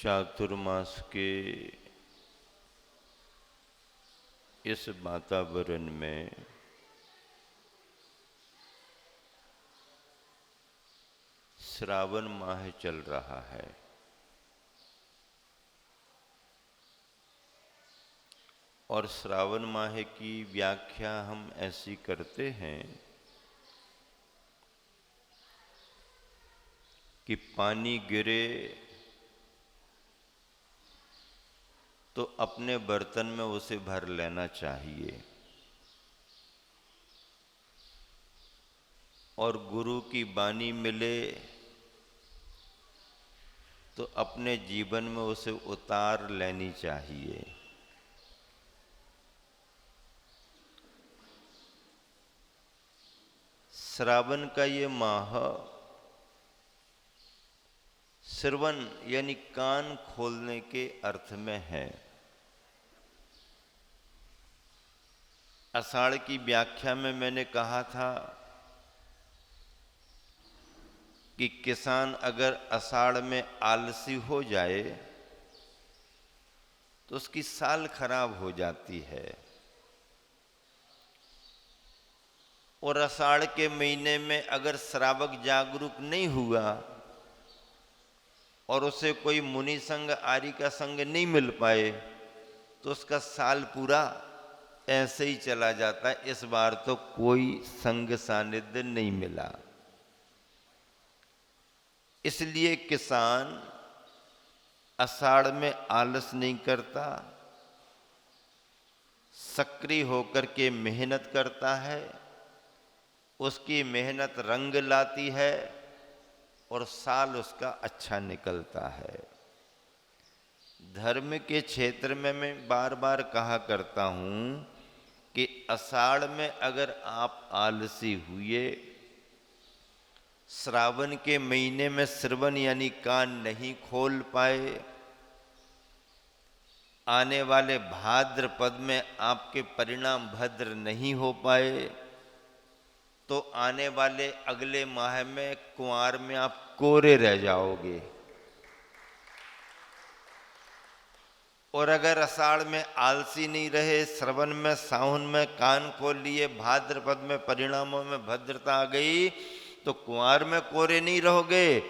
चातुर्मास के इस वातावरण में श्रावण माह चल रहा है और श्रावण माह की व्याख्या हम ऐसी करते हैं कि पानी गिरे तो अपने बर्तन में उसे भर लेना चाहिए और गुरु की वाणी मिले तो अपने जीवन में उसे उतार लेनी चाहिए। श्रावण का ये माह श्रवण यानी कान खोलने के अर्थ में है। आषाढ़ की व्याख्या में मैंने कहा था कि किसान अगर आषाढ़ में आलसी हो जाए तो उसकी साल खराब हो जाती है और आषाढ़ के महीने में अगर श्रावक जागरूक नहीं हुआ और उसे कोई मुनि संग आर्य का संग नहीं मिल पाए तो उसका साल पूरा ऐसे ही चला जाता है। इस बार तो कोई संग सानिध्य नहीं मिला, इसलिए किसान आषाढ़ में आलस नहीं करता, सक्रिय होकर के मेहनत करता है, उसकी मेहनत रंग लाती है और साल उसका अच्छा निकलता है। धर्म के क्षेत्र में मैं बार बार कहा करता हूँ कि आषाढ़ में अगर आप आलसी हुए, श्रावण के महीने में श्रवण यानी कान नहीं खोल पाए, आने वाले भाद्रपद में आपके परिणाम भद्र नहीं हो पाए तो आने वाले अगले माह में कुंवार में आप कोरे रह जाओगे। और अगर आषाढ़ में आलसी नहीं रहे, श्रवण में सावन में कान खोल लिए, भाद्रपद में परिणामों में भद्रता आ गई तो कुंवार में कोरे नहीं रहोगे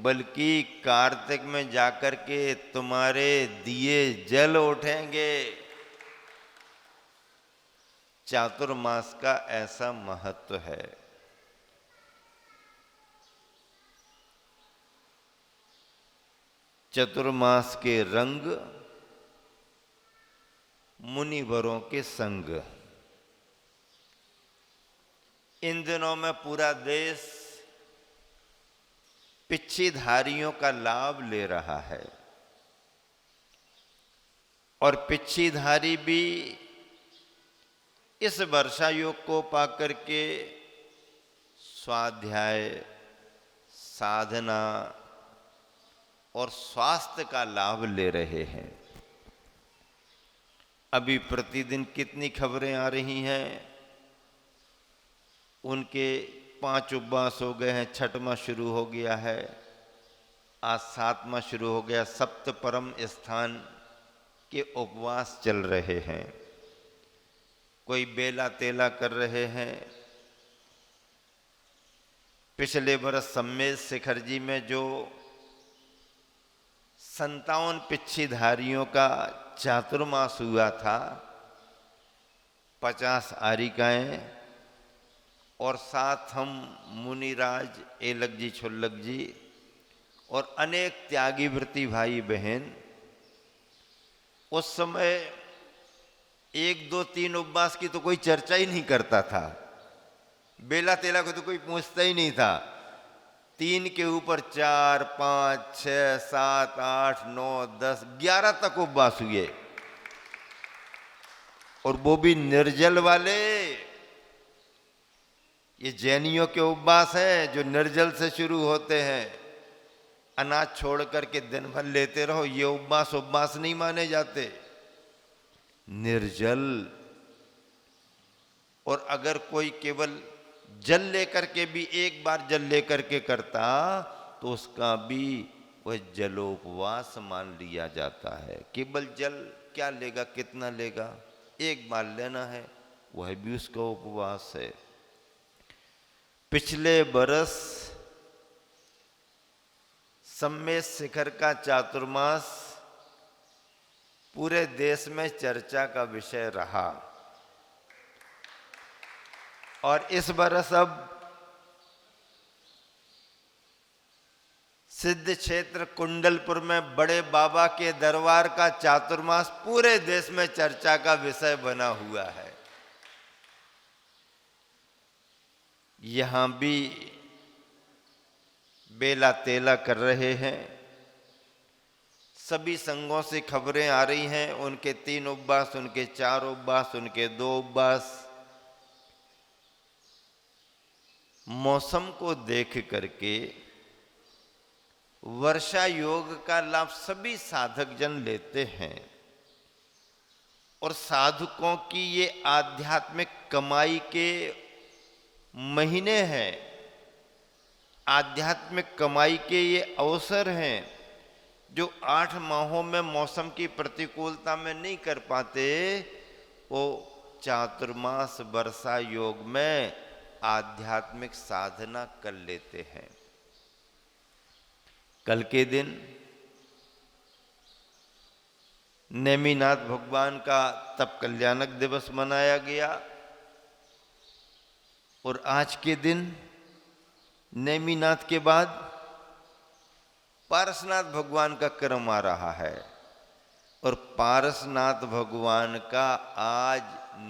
बल्कि कार्तिक में जाकर के तुम्हारे दिए जल उठेंगे। चातुर्मास का ऐसा महत्व है। चतुर्मास के रंग मुनिवरों के संग। इन दिनों में पूरा देश पिच्छीधारियों का लाभ ले रहा है और पिच्छीधारी भी इस वर्षा योग को पाकर के स्वाध्याय, साधना और स्वास्थ्य का लाभ ले रहे हैं। अभी प्रतिदिन कितनी खबरें आ रही हैं, उनके 5 उपवास हो गए हैं, 6वां शुरू हो गया है, आज 7वां शुरू हो गया, सप्त परम स्थान के उपवास चल रहे हैं। कोई बेला तेला कर रहे हैं। पिछले वर्ष सम्मेद शिखर जी में जो 57 पिच्छीधारियों का चातुर्मास हुआ था, 50 आरिकाएं और साथ हम मुनिराज एलक जी, छुल्लक जी और अनेक त्यागी व्रती भाई बहन, उस समय 1, 2, 3 उपवास की तो कोई चर्चा ही नहीं करता था, बेला तेला को तो कोई पूछता ही नहीं था। 3 के ऊपर 4, 5, 6, 7, 8, 9, 10, 11 तक उपवास हुए और वो भी निर्जल वाले। ये जैनियों के उपवास हैं जो निर्जल से शुरू होते हैं, अनाज छोड़ करके दिन भर लेते रहो, ये उपवास नहीं माने जाते, निर्जल। और अगर कोई केवल जल लेकर के भी, एक बार जल लेकर के करता तो उसका भी वह जलोपवास मान लिया जाता है। केवल जल क्या लेगा, कितना लेगा, एक बार लेना है, वह भी उसका उपवास है। पिछले बरस सम्मेद शिखर का चातुर्मास पूरे देश में चर्चा का विषय रहा और इस बरस अब सिद्ध क्षेत्र कुंडलपुर में बड़े बाबा के दरबार का चातुर्मास पूरे देश में चर्चा का विषय बना हुआ है। यहां भी बेला तेला कर रहे हैं। सभी संघों से खबरें आ रही हैं, उनके 3 उपवास, उनके 4 उपवास, उनके 2 उपवास। मौसम को देख करके वर्षा योग का लाभ सभी साधक जन लेते हैं और साधकों की ये आध्यात्मिक कमाई के महीने हैं, आध्यात्मिक कमाई के ये अवसर हैं जो 8 माहों में मौसम की प्रतिकूलता में नहीं कर पाते, वो चातुर्मास वर्षा योग में आध्यात्मिक साधना कर लेते हैं। कल के दिन नेमिनाथ भगवान का तप कल्याणक दिवस मनाया गया और आज के दिन नेमिनाथ के बाद पारसनाथ भगवान का क्रम आ रहा है और पारसनाथ भगवान का आज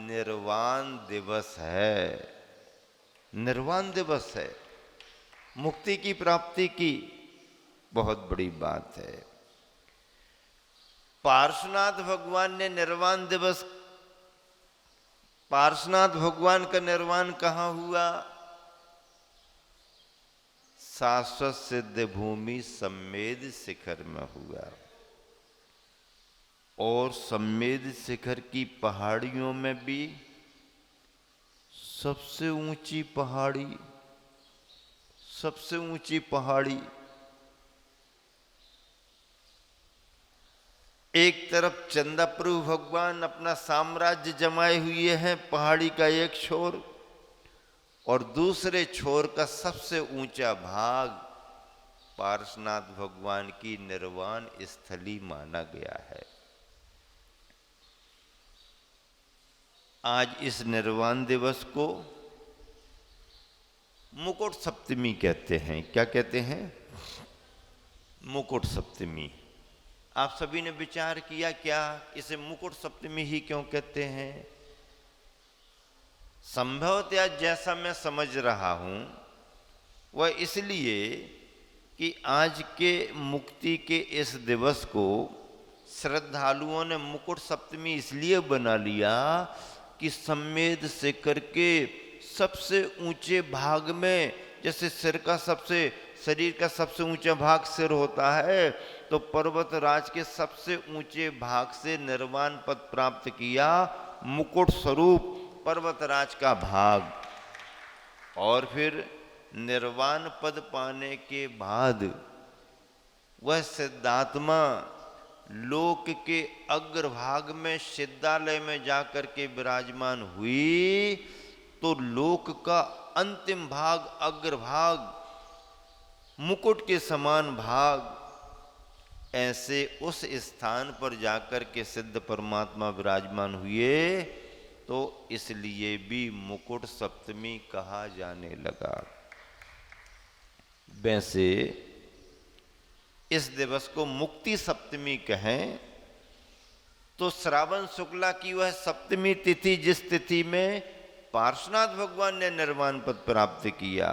निर्वाण दिवस है। निर्वाण दिवस है, मुक्ति की प्राप्ति की बहुत बड़ी बात है। पार्श्वनाथ भगवान ने निर्वाण दिवस, पार्श्वनाथ भगवान का निर्वाण कहाँ हुआ? शाश्वत सिद्ध भूमि सम्मेद शिखर में हुआ और सम्मेद शिखर की पहाड़ियों में भी सबसे ऊंची पहाड़ी, सबसे ऊंची पहाड़ी, एक तरफ चंदाप्रभु भगवान अपना साम्राज्य जमाए हुए हैं पहाड़ी का एक छोर और दूसरे छोर का सबसे ऊंचा भाग पार्श्वनाथ भगवान की निर्वाण स्थली माना गया है। आज इस निर्वाण दिवस को मुकुट सप्तमी कहते हैं। क्या कहते हैं? मुकुट सप्तमी। आप सभी ने विचार किया क्या इसे मुकुट सप्तमी ही क्यों कहते हैं? संभवतया जैसा मैं समझ रहा हूं वह इसलिए कि आज के मुक्ति के इस दिवस को श्रद्धालुओं ने मुकुट सप्तमी इसलिए बना लिया कि सम्मेद शिखर के सबसे ऊंचे भाग में, जैसे सिर का सबसे, शरीर का सबसे ऊंचा भाग सिर होता है, तो पर्वतराज के सबसे ऊंचे भाग से निर्वाण पद प्राप्त किया मुकुट स्वरूप पर्वतराज का भाग। और फिर निर्वाण पद पाने के बाद वह सिद्धात्मा लोक के अग्रभाग में सिद्धालय में जाकर के विराजमान हुई, तो लोक का अंतिम भाग, अग्रभाग, मुकुट के समान भाग, ऐसे उस स्थान पर जाकर के सिद्ध परमात्मा विराजमान हुए, तो इसलिए भी मुकुट सप्तमी कहा जाने लगा। वैसे इस दिवस को मुक्ति सप्तमी कहें तो श्रावण शुक्ला की वह सप्तमी तिथि, जिस तिथि में पार्श्वनाथ भगवान ने निर्वाण पद प्राप्त किया,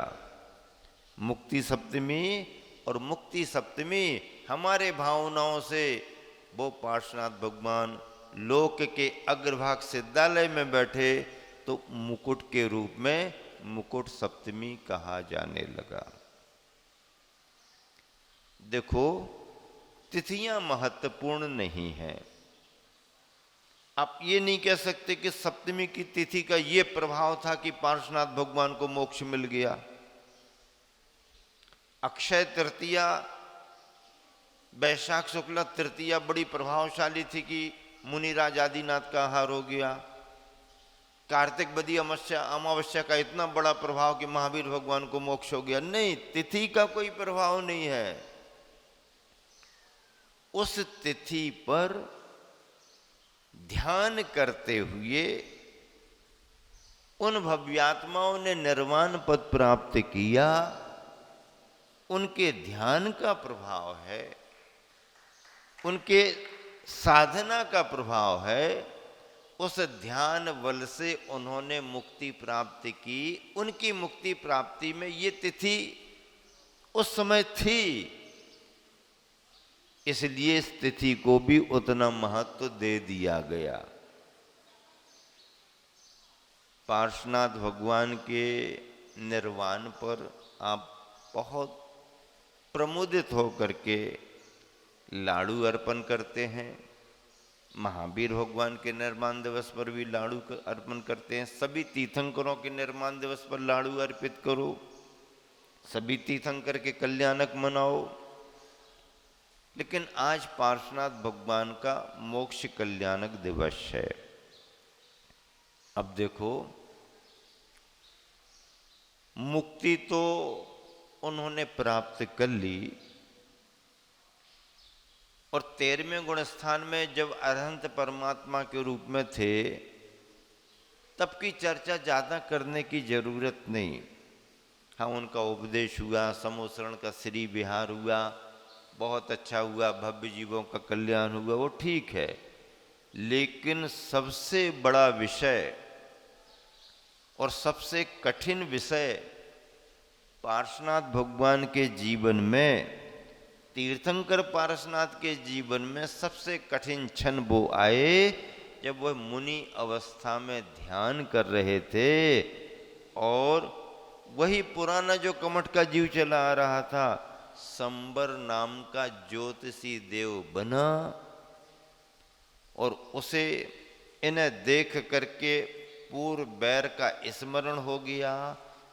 मुक्ति सप्तमी। और मुक्ति सप्तमी हमारे भावनाओं से वो पार्श्वनाथ भगवान लोक के अग्रभाग सिद्धालय में बैठे, तो मुकुट के रूप में मुकुट सप्तमी कहा जाने लगा। देखो, तिथियां महत्वपूर्ण नहीं हैं। आप ये नहीं कह सकते कि सप्तमी की तिथि का ये प्रभाव था कि पार्श्वनाथ भगवान को मोक्ष मिल गया। अक्षय तृतीया वैशाख शुक्ला तृतीया बड़ी प्रभावशाली थी कि मुनिराज आदिनाथ का आहार हो गया। कार्तिक बदी अमावस्या का इतना बड़ा प्रभाव कि महावीर भगवान को मोक्ष हो गया। नहीं, तिथि का कोई प्रभाव नहीं है। उस तिथि पर ध्यान करते हुए उन भव्यात्माओं ने निर्वाण पद प्राप्त किया। उनके ध्यान का प्रभाव है, उनके साधना का प्रभाव है। उस ध्यान बल से उन्होंने मुक्ति प्राप्त की। उनकी मुक्ति प्राप्ति में ये तिथि उस समय थी, इसलिए इस तिथि को भी उतना महत्व दे दिया गया। पार्श्वनाथ भगवान के निर्वाण पर आप बहुत प्रमुदित होकर के लाड़ू अर्पण करते हैं। महावीर भगवान के निर्माण दिवस पर भी लाड़ू अर्पण करते हैं। सभी तीर्थंकरों के निर्माण दिवस पर लाड़ू अर्पित करो, सभी तीर्थंकर के कल्याणक मनाओ। लेकिन आज पार्श्वनाथ भगवान का मोक्ष कल्याणक दिवस है। अब देखो, मुक्ति तो उन्होंने प्राप्त कर ली, और 13वें गुण स्थान में जब अरहंत परमात्मा के रूप में थे, तब की चर्चा ज्यादा करने की जरूरत नहीं। हाँ, उनका उपदेश हुआ, समोसरण का श्री विहार हुआ, बहुत अच्छा हुआ, भव्य जीवों का कल्याण हुआ, वो ठीक है। लेकिन सबसे बड़ा विषय और सबसे कठिन विषय पार्श्वनाथ भगवान के जीवन में, तीर्थंकर पार्श्वनाथ के जीवन में सबसे कठिन क्षण वो आए जब वह मुनि अवस्था में ध्यान कर रहे थे, और वही पुराना जो कमठ का जीव चला आ रहा था, संबर नाम का ज्योतिषी देव बना, और उसे इन्हें देख करके पूर्व बैर का स्मरण हो गया,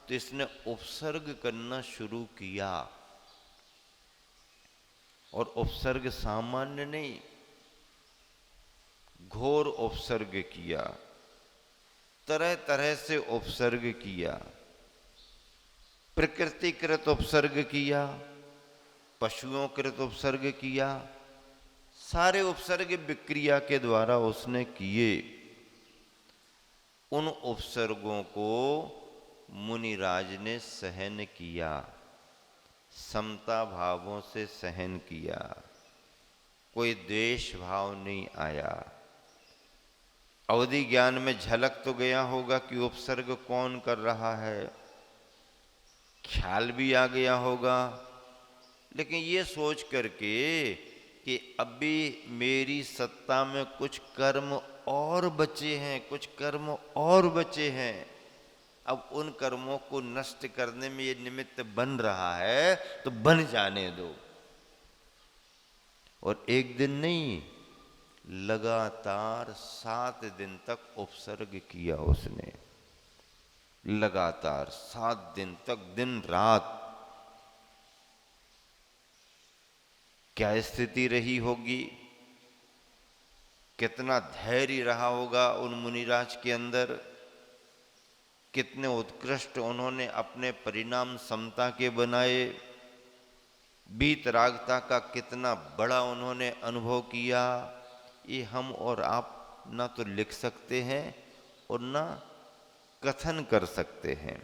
तो इसने उपसर्ग करना शुरू किया। और उपसर्ग सामान्य नहीं, घोर उपसर्ग किया, तरह तरह से उपसर्ग किया। प्रकृतिकृत उपसर्ग किया, पशुओं कृत उपसर्ग किया, सारे उपसर्ग विक्रिया के द्वारा उसने किए। उन उपसर्गों को मुनिराज ने सहन किया, समता भावों से सहन किया, कोई द्वेष भाव नहीं आया। अवधि ज्ञान में झलक तो गया होगा कि उपसर्ग कौन कर रहा है, ख्याल भी आ गया होगा, लेकिन ये सोच करके कि अभी मेरी सत्ता में कुछ कर्म और बचे हैं, कुछ कर्म और बचे हैं, अब उन कर्मों को नष्ट करने में ये निमित्त बन रहा है, तो बन जाने दो। और एक दिन नहीं, लगातार 7 दिन तक उपसर्ग किया उसने, लगातार 7 दिन तक, दिन रात। क्या स्थिति रही होगी, कितना धैर्य रहा होगा उन मुनिराज के अंदर, कितने उत्कृष्ट उन्होंने अपने परिणाम समता के बनाए, वीतरागता का कितना बड़ा उन्होंने अनुभव किया, ये हम और आप ना तो लिख सकते हैं और ना कथन कर सकते हैं।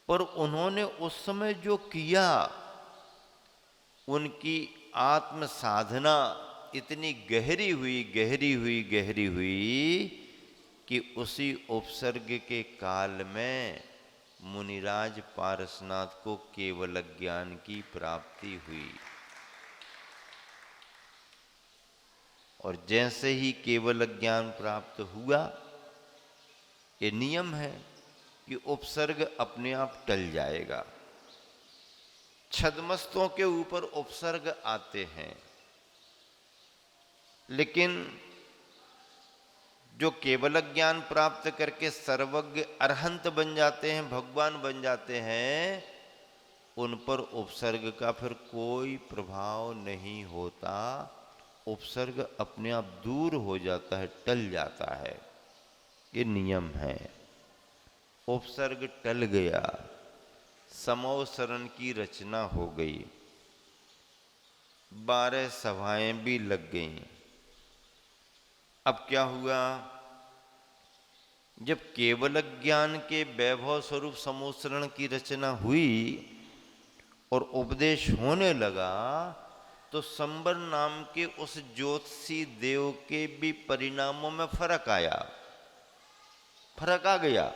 पर उन्होंने उस समय जो किया, उनकी आत्म साधना इतनी गहरी हुई, गहरी हुई, गहरी हुई कि उसी उपसर्ग के काल में मुनिराज पारसनाथ को केवल ज्ञान की प्राप्ति हुई। और जैसे ही केवल ज्ञान प्राप्त हुआ, ये नियम है कि उपसर्ग अपने आप टल जाएगा। छद्मस्तों के ऊपर उपसर्ग आते हैं, लेकिन जो केवल ज्ञान प्राप्त करके सर्वज्ञ अरहंत बन जाते हैं, भगवान बन जाते हैं, उन पर उपसर्ग का फिर कोई प्रभाव नहीं होता। उपसर्ग अपने आप दूर हो जाता है, टल जाता है। ये नियम है। उपसर्ग टल गया, समोसरण की रचना हो गई, 12 सभाएं भी लग गईं। अब क्या हुआ? जब केवल ज्ञान के वैभव स्वरूप समोसरण की रचना हुई और उपदेश होने लगा, तो संबर नाम के उस ज्योतिषी देव के भी परिणामों में फर्क आया, फर्क आ गया।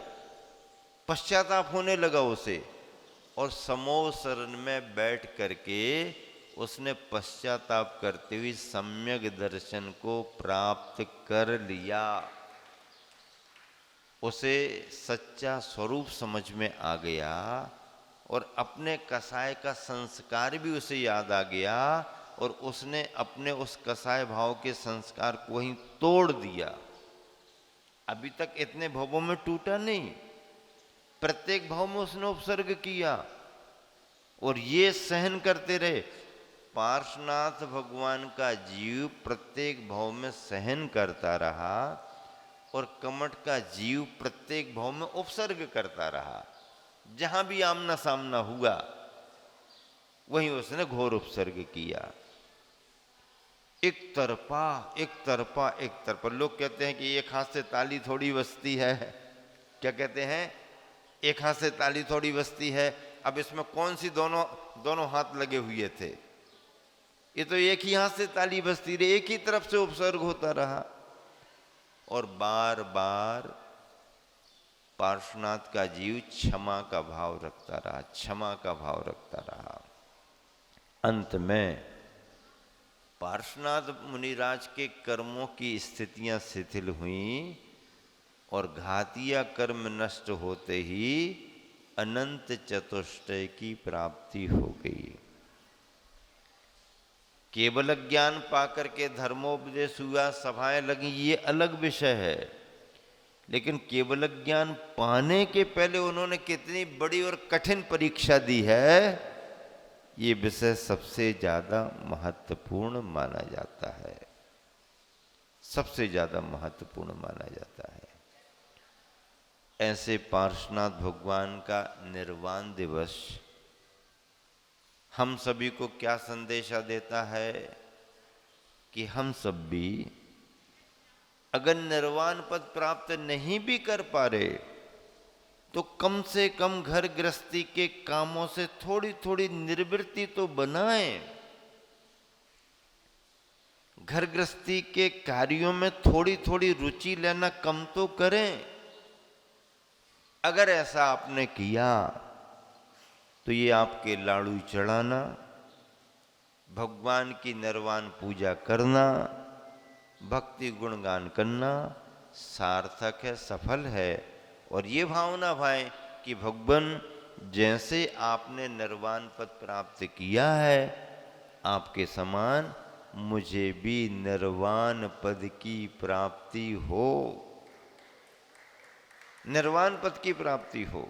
पश्चाताप होने लगा उसे, और समोसरण में बैठ करके उसने पश्चाताप करते हुए सम्यक दर्शन को प्राप्त कर लिया। उसे सच्चा स्वरूप समझ में आ गया और अपने कसाय का संस्कार भी उसे याद आ गया, और उसने अपने उस कसाय भाव के संस्कार को ही तोड़ दिया। अभी तक इतने भावों में टूटा नहीं, प्रत्येक भाव में उसने उपसर्ग किया और ये सहन करते रहे। पार्श्वनाथ भगवान का जीव प्रत्येक भाव में सहन करता रहा और कमठ का जीव प्रत्येक भाव में उपसर्ग करता रहा। जहां भी आमना सामना हुआ वहीं उसने घोर उपसर्ग किया। एक तरफा एक तरफा एक तरफा। लोग कहते हैं कि एक हाथ से ताली थोड़ी बजती है। क्या कहते हैं? एक हाथ से ताली थोड़ी बजती है। अब इसमें कौन सी दोनों हाथ लगे हुए थे? ये तो एक ही हाथ से ताली बजती रही, एक ही तरफ से उपसर्ग होता रहा। और बार बार पार्श्वनाथ का जीव क्षमा का भाव रखता रहा, क्षमा का भाव रखता रहा। अंत में पार्श्वनाथ मुनिराज के कर्मों की स्थितियां शिथिल हुईं और घातिया कर्म नष्ट होते ही अनंत चतुष्टय की प्राप्ति हो गई। केवल ज्ञान पाकर के धर्मोपदेश हुआ, सभाएं लगी, ये अलग विषय है। लेकिन केवल ज्ञान पाने के पहले उन्होंने कितनी बड़ी और कठिन परीक्षा दी है, ये विषय सबसे ज्यादा महत्वपूर्ण माना जाता है, सबसे ज्यादा महत्वपूर्ण माना जाता है। ऐसे पार्श्वनाथ भगवान का निर्वाण दिवस हम सभी को क्या संदेशा देता है कि हम सब भी अगर निर्वाण पद प्राप्त नहीं भी कर पा रहे तो कम से कम घर गृहस्थी के कामों से थोड़ी थोड़ी निवृत्ति तो बनाएं। घर गृहस्थी के कार्यों में थोड़ी थोड़ी रुचि लेना कम तो करें। अगर ऐसा आपने किया तो ये आपके लाड़ू चढ़ाना, भगवान की निर्वाण पूजा करना, भक्ति गुणगान करना सार्थक है, सफल है। और ये भावना भाई कि भगवान जैसे आपने निर्वाण पद प्राप्त किया है, आपके समान मुझे भी निर्वाण पद की प्राप्ति हो, निर्वाण पद की प्राप्ति हो।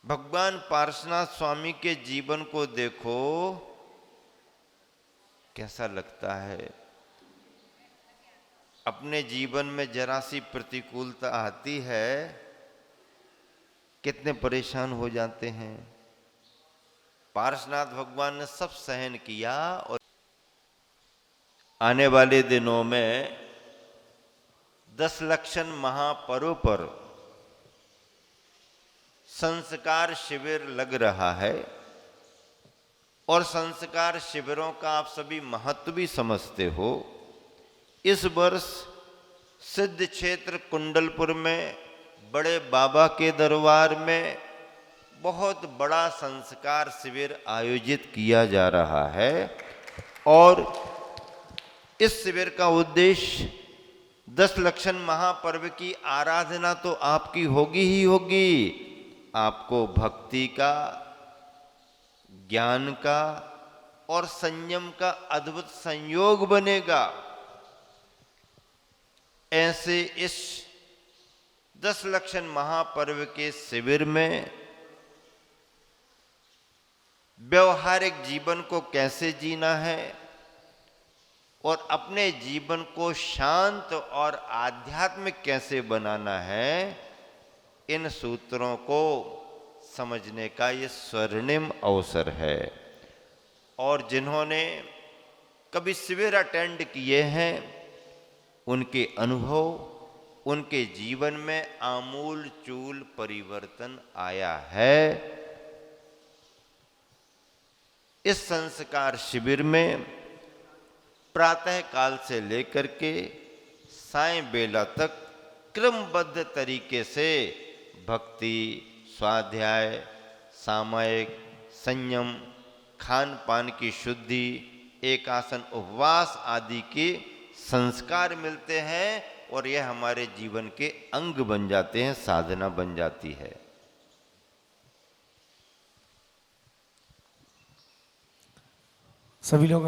भगवान पार्श्वनाथ स्वामी के जीवन को देखो, कैसा लगता है। अपने जीवन में जरा सी प्रतिकूलता आती है, कितने परेशान हो जाते हैं। पार्श्वनाथ भगवान ने सब सहन किया और आने वाले दिनों में 10 लक्षण महापर्व पर संस्कार शिविर लग रहा है और संस्कार शिविरों का आप सभी महत्व भी समझते हो। इस वर्ष सिद्ध क्षेत्र कुंडलपुर में बड़े बाबा के दरबार में बहुत बड़ा संस्कार शिविर आयोजित किया जा रहा है और इस शिविर का उद्देश्य 10 लक्षण महापर्व की आराधना तो आपकी होगी ही होगी, आपको भक्ति का, ज्ञान का और संयम का अद्भुत संयोग बनेगा। ऐसे इस 10 लक्षण महापर्व के शिविर में व्यवहारिक जीवन को कैसे जीना है और अपने जीवन को शांत और आध्यात्मिक कैसे बनाना है, इन सूत्रों को समझने का ये स्वर्णिम अवसर है। और जिन्होंने कभी शिविर अटेंड किए हैं, उनके अनुभव, उनके जीवन में आमूल चूल परिवर्तन आया है। इस संस्कार शिविर में प्रातः काल से लेकर के सायं बेला तक क्रमबद्ध तरीके से भक्ति, स्वाध्याय, सामायिक, संयम, खान पान की शुद्धि, एकासन, उपवास आदि के संस्कार मिलते हैं और यह हमारे जीवन के अंग बन जाते हैं, साधना बन जाती है। सभी लोग